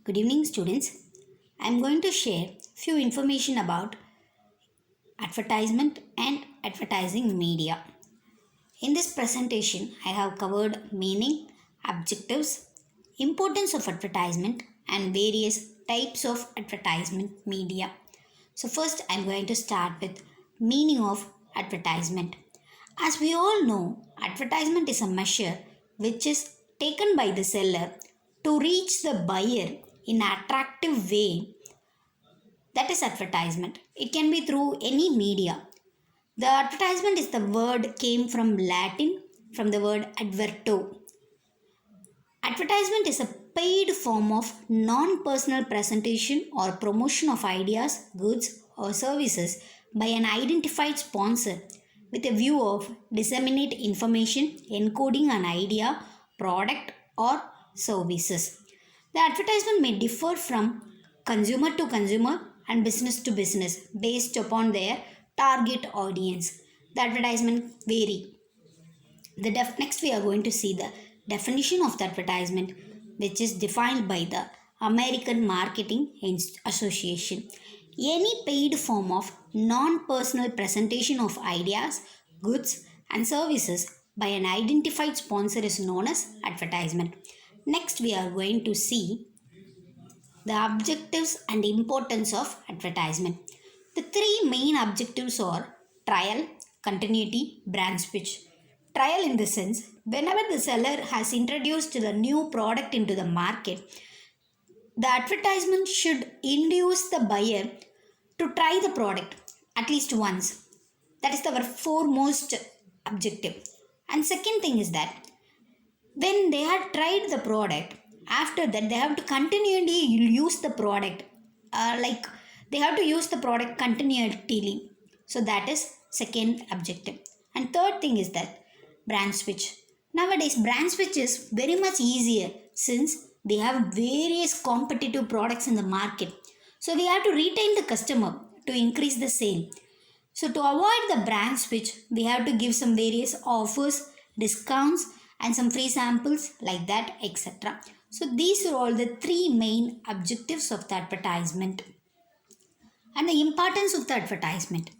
Good evening, students. I am going to share few information about advertisement and advertising media. In this presentation, I have covered meaning, objectives, importance of advertisement, and various types of advertisement media. So first, I am going to start with meaning of advertisement. As we all know, advertisement is a measure which is taken by the seller to reach the buyer in an attractive way. That is advertisement. It can be through any media. The advertisement is the word came from Latin, from the word adverto. Advertisement is a paid form of non-personal presentation or promotion of ideas, goods or services by an identified sponsor with a view of disseminate information encoding an idea, product or services. The advertisement may differ from consumer to consumer and business to business based upon their target audience. The advertisement vary. Next we are going to see the definition of the advertisement, which is defined by the American Marketing Association. Any paid form of non-personal presentation of ideas, goods and services by an identified sponsor is known as advertisement. Next we are going to see the objectives and importance of advertisement. The three main objectives are trial, continuity, brand switch. Trial in the sense, whenever the seller has introduced the new product into the market, the advertisement should induce the buyer to try the product at least once. That is our foremost objective. And second thing is that when they have tried the product, after that they have to continually use the product, like they have to use the product continually. So that is second objective. And third thing is that brand switch. Nowadays brand switch is very much easier since they have various competitive products in the market. So we have to retain the customer to increase the sale. So to avoid the brand switch, we have to give some various offers, discounts and some free samples like that, etc. So these are all the three main objectives of the advertisement and the importance of the advertisement.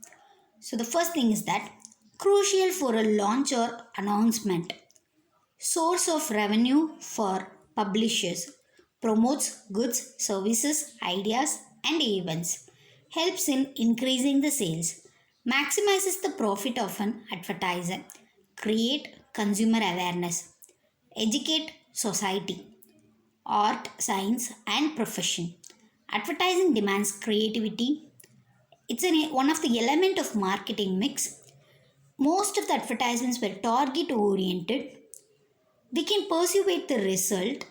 So the first thing is that crucial for a launch or announcement, source of revenue for publishers, promotes goods, services, ideas and events, helps in increasing the sales, maximizes the profit of an advertiser, create consumer awareness, educate society, art, science and profession. Advertising demands creativity. It's one of the element of marketing mix. Most of the advertisements were target oriented. We can persuade the result,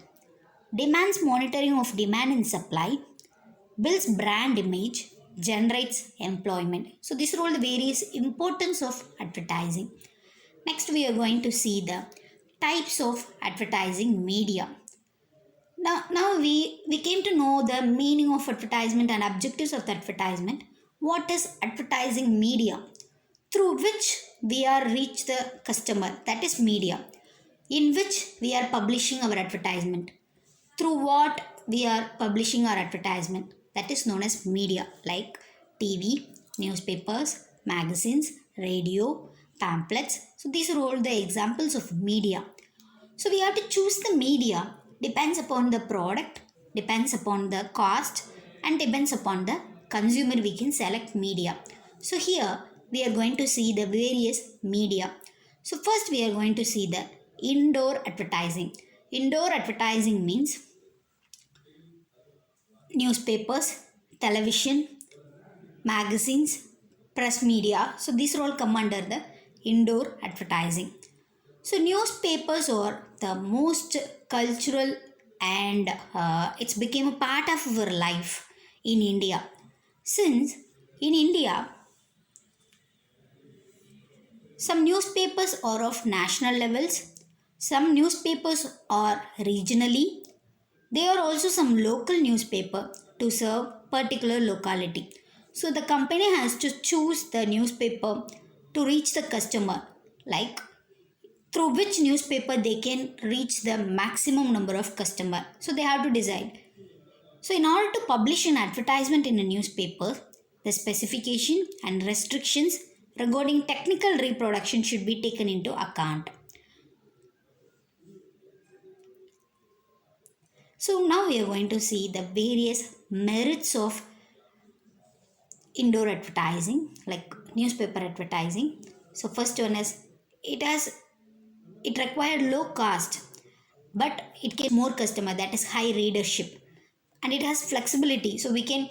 demands monitoring of demand and supply, builds brand image, generates employment. So these are all the various importance of advertising. Next we are going to see the types of advertising media. Now we came to know the meaning of advertisement and objectives of the advertisement. What is advertising media? Through which we are reach the customer, that is media. In which we are publishing our advertisement. Through what we are publishing our advertisement, that is known as media, like TV, newspapers, magazines, radio, pamphlets. So these are all the examples of media. So we have to choose the media, depends upon the product, depends upon the cost and depends upon the consumer we can select media. So here we are going to see the various media. So first we are going to see the indoor advertising. Indoor advertising means newspapers, television, magazines, press media. So these are all come under the indoor advertising. So newspapers are the most cultural and it's became a part of our life in India. Since in India, some newspapers are of national levels, some newspapers are regionally, there are also some local newspaper to serve particular locality. So the company has to choose the newspaper to reach the customer, like through which newspaper they can reach the maximum number of customer. So they have to decide. So, in order to publish an advertisement in a newspaper, the specification and restrictions regarding technical reproduction should be taken into account. So, now we are going to see the various merits of indoor advertising, like newspaper advertising. So, first one is it has it required low cost, but it gets more customer, that is high readership, and it has flexibility, so we can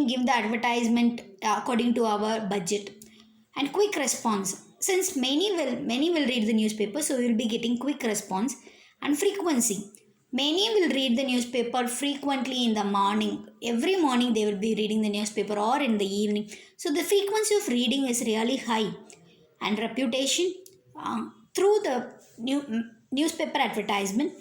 give the advertisement according to our budget, and quick response, since many will read the newspaper, so we will be getting quick response. And frequency, many will read the newspaper frequently in the morning, every morning they will be reading the newspaper, or in the evening, so the frequency of reading is really high. And reputation, through the newspaper advertisement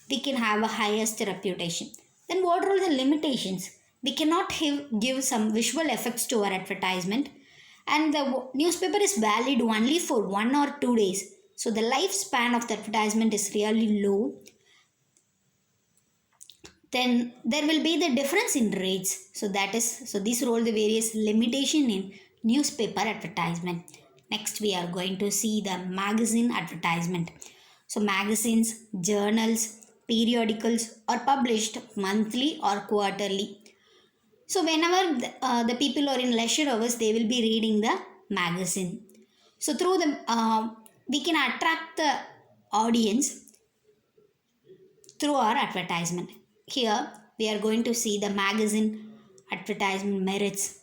we can have a highest reputation. Then what are the limitations? We cannot give some visual effects to our advertisement, and the newspaper is valid only for 1 or 2 days, so the lifespan of the advertisement is really low. Then there will be the difference in rates, so these are all the various limitation in newspaper advertisement. Next we are going to see the magazine advertisement. So magazines, journals, periodicals are published monthly or quarterly. So whenever the people are in leisure hours, they will be reading the magazine. So through the we can attract the audience through our advertisement. Here we are going to see the magazine advertisement merits.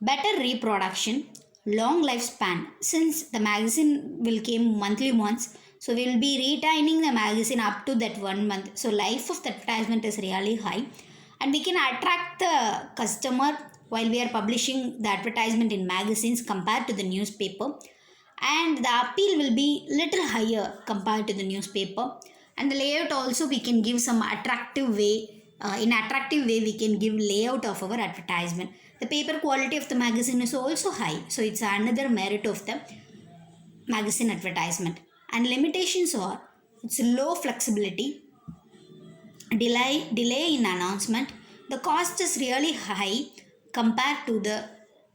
Better reproduction, long lifespan. Since the magazine will came monthly once, so we will be retaining the magazine up to that 1 month. So life of the advertisement is really high, and we can attract the customer while we are publishing the advertisement in magazines compared to the newspaper, and the appeal will be little higher compared to the newspaper. And the layout also we can give some attractive way, in attractive way we can give layout of our advertisement. The paper quality of the magazine is also high, so it's another merit of the magazine advertisement. And limitations are it's low flexibility, delay in announcement, the cost is really high compared to the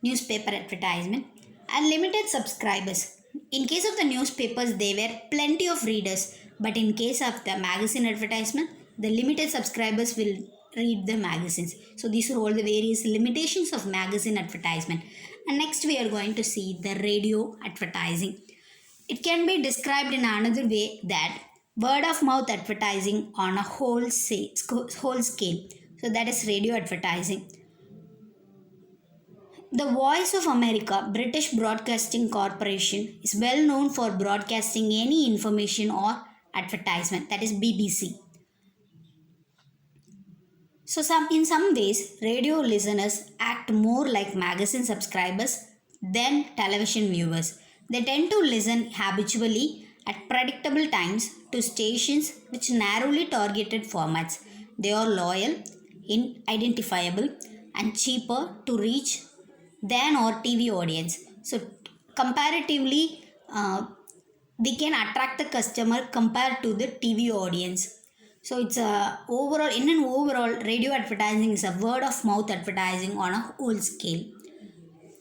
newspaper advertisement, and limited subscribers. In case of the newspapers there were plenty of readers, but in case of the magazine advertisement the limited subscribers will read the magazines. So these are all the various limitations of magazine advertisement. And next we are going to see the radio advertising. It can be described in another way, that word of mouth advertising on a whole scale. So that is radio advertising. The Voice of America, British Broadcasting Corporation, is well known for broadcasting any information or advertisement, that is BBC. So in some ways, radio listeners act more like magazine subscribers than television viewers. They tend to listen habitually at predictable times to stations which narrowly targeted formats. They are loyal, identifiable, and cheaper to reach than our TV audience. So comparatively, we can attract the customer compared to the TV audience. So it's a overall, in an overall, radio advertising is a word of mouth advertising on a whole scale.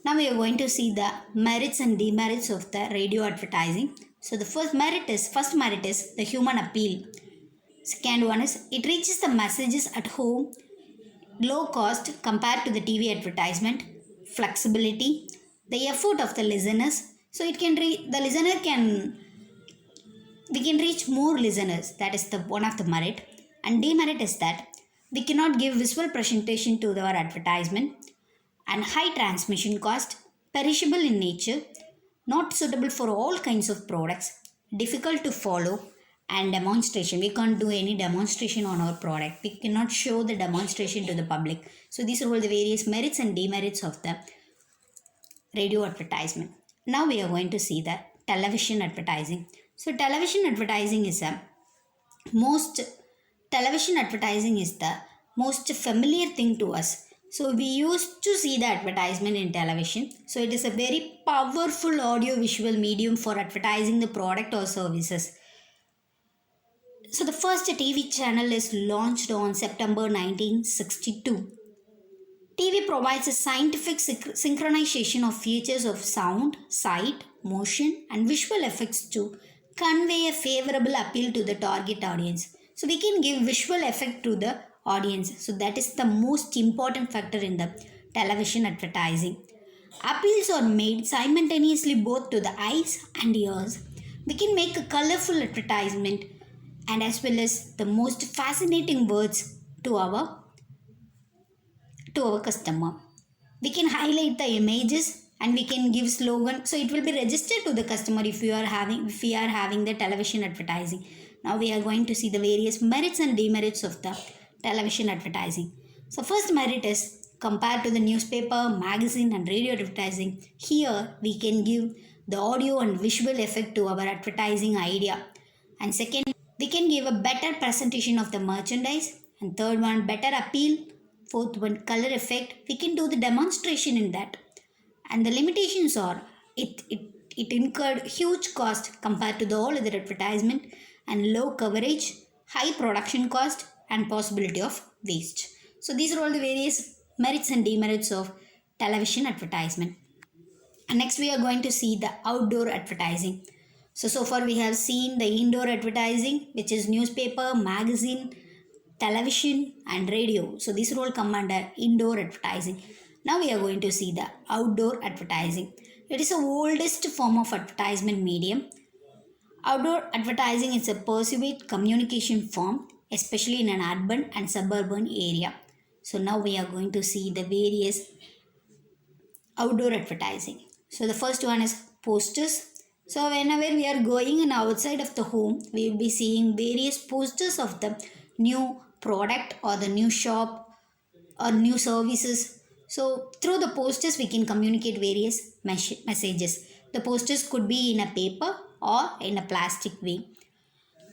Now we are going to see the merits and demerits of the radio advertising. So the first merit is the human appeal. Second one is it reaches the messages at home, low cost compared to the TV advertisement, flexibility, the effort of the listeners. So it can the listener can we can reach more listeners. That is the one of the merit. And demerit is that we cannot give visual presentation to our advertisement, and high transmission cost, perishable in nature, not suitable for all kinds of products, difficult to follow, and demonstration. We can't do any demonstration on our product. We cannot show the demonstration to the public. So these are all the various merits and demerits of the radio advertisement. Now we are going to see the television advertising. So television advertising is the most familiar thing to us. So we used to see the advertisement in television. So it is a very powerful audio visual medium for advertising the product or services. So the first TV channel is launched on September 1962. TV provides a scientific synchronization of features of sound, sight, motion, and visual effects to convey a favorable appeal to the target audience. So we can give visual effect to the audience. So that is the most important factor in the television advertising. Appeals are made simultaneously both to the eyes and ears. We can make a colorful advertisement and as well as the most fascinating words to our customer. We can highlight the images and we can give slogan, so it will be registered to the customer if we are having the television advertising. Now we are going to see the various merits and demerits of the television advertising. So first merit is compared to the newspaper, magazine and radio advertising, here we can give the audio and visual effect to our advertising idea. And second, we can give a better presentation of the merchandise. And third one, better appeal. Fourth one, color effect. We can do the demonstration in that. And the limitations are it incurred huge cost compared to the all other advertisement and low coverage, high production cost and possibility of waste. So these are all the various merits and demerits of television advertisement. And next we are going to see the outdoor advertising. So far we have seen the indoor advertising, which is newspaper, magazine, television and radio. So these all come under indoor advertising. Now we are going to see the outdoor advertising. It is the oldest form of advertisement medium. Outdoor advertising is a perceived communication form, especially in an urban and suburban area. So now we are going to see the various outdoor advertising. So the first one is posters. So whenever we are going and outside of the home, we will be seeing various posters of the new product or the new shop or new services. So through the posters we can communicate various messages. The posters could be in a paper or in a plastic way.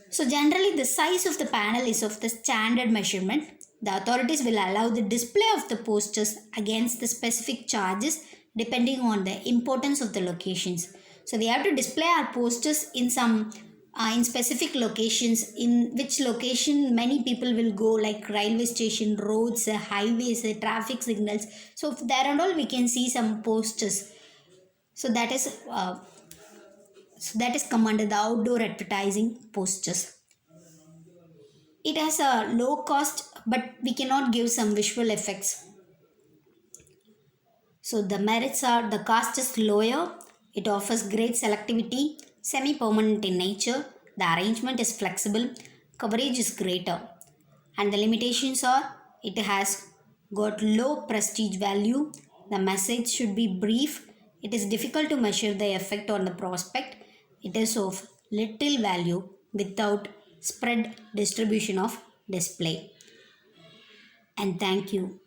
So generally the size of the panel is of the standard measurement. The authorities will allow the display of the posters against the specific charges depending on the importance of the locations. So we have to display our posters in some in specific locations, in which location many people will go, like railway station, roads, highways, traffic signals. So there and all we can see some posters. So that is come under the outdoor advertising posters. It has a low cost, but we cannot give some visual effects. So the merits are the cost is lower, it offers great selectivity, semi-permanent in nature, the arrangement is flexible, coverage is greater. And the limitations are it has got low prestige value, the message should be brief, it is difficult to measure the effect on the prospect, it is of little value without spread distribution of display. And thank you.